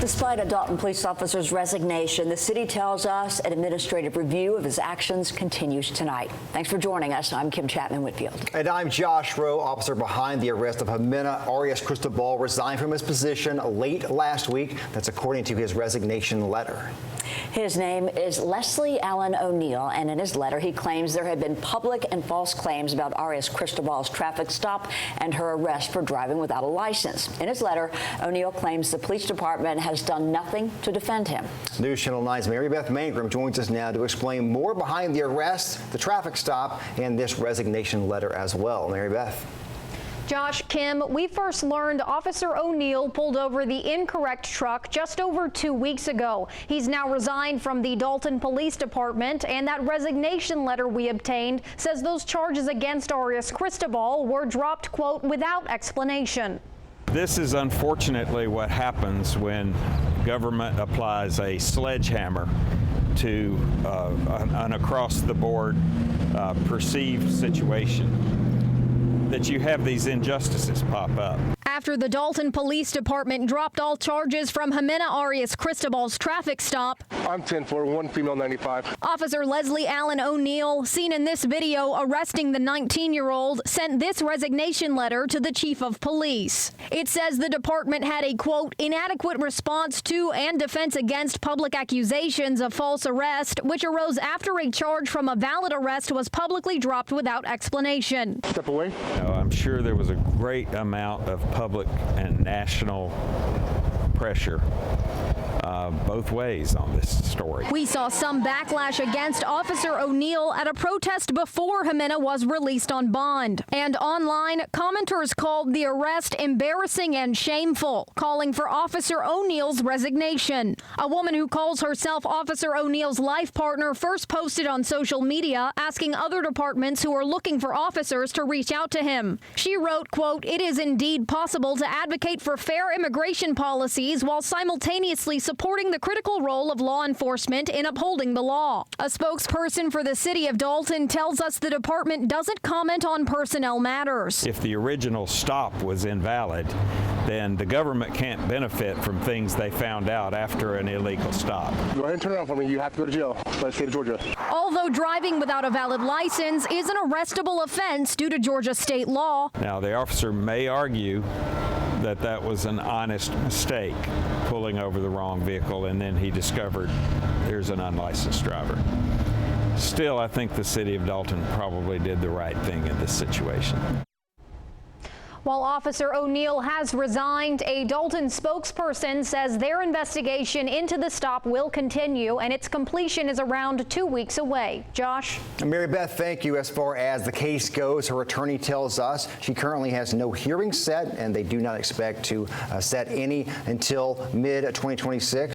Despite a Dalton police officer's resignation, the city tells us an administrative review of his actions continues tonight. Thanks for joining us. I'm Kim Chapman-Whitfield. And I'm Josh Rowe. Officer behind the arrest of Jimena Arias Cristobal resigned from his position late last week. That's according to his resignation letter. His name is Leslie Allen O'Neill, and in his letter he claims there had been public and false claims about Arias Cristobal's traffic stop and her arrest for driving without a license. In his letter, O'Neill claims the police department has done nothing to defend him. News Channel 9's Mary Beth Mangrum joins us now to explain more behind the arrest, the traffic stop, and this resignation letter as well. Mary Beth. Josh, Kim, we first learned Officer O'Neill pulled over the incorrect truck just over 2 weeks ago. He's now resigned from the Dalton Police Department, and that resignation letter we obtained says those charges against Arias Cristobal were dropped, quote, without explanation. This is unfortunately what happens when government applies a sledgehammer to an across-the-board perceived situation, that you have these injustices pop up. After the Dalton Police Department dropped all charges from Jimena Arias Cristobal's traffic stop, I'm 10-4, one female 95. Officer Leslie Allen O'Neill, seen in this video arresting the 19-year-old, sent this resignation letter to the chief of police. It says the department had a, quote, inadequate response to and defense against public accusations of false arrest, which arose after a charge from a valid arrest was publicly dropped without explanation. Step away. I'm sure there was a great amount of public and national pressure both ways on this story. We saw some backlash against Officer O'Neill at a protest before Jimena was released on bond. And online, commenters called the arrest embarrassing and shameful, calling for Officer O'Neill's resignation. A woman who calls herself Officer O'Neill's life partner first posted on social media asking other departments who are looking for officers to reach out to him. She wrote, quote, "It is indeed possible to advocate for fair immigration policies while simultaneously supporting the critical role of law enforcement in upholding the law." A spokesperson for the city of Dalton tells us the department doesn't comment on personnel matters. If the original stop was invalid, then the government can't benefit from things they found out after an illegal stop. Go ahead and turn around for me. You have to go to jail by the state of Georgia. Although driving without a valid license is an arrestable offense due to Georgia state law. Now, the officer may argue that that was an honest mistake, pulling over the wrong vehicle, and then he discovered there's an unlicensed driver. Still, I think the city of Dalton probably did the right thing in this situation. While Officer O'Neill has resigned, a Dalton spokesperson says their investigation into the stop will continue and its completion is around 2 weeks away. Josh? Mary Beth, thank you. As far as the case goes, her attorney tells us she currently has no hearing set and they do not expect to set any until mid-2026.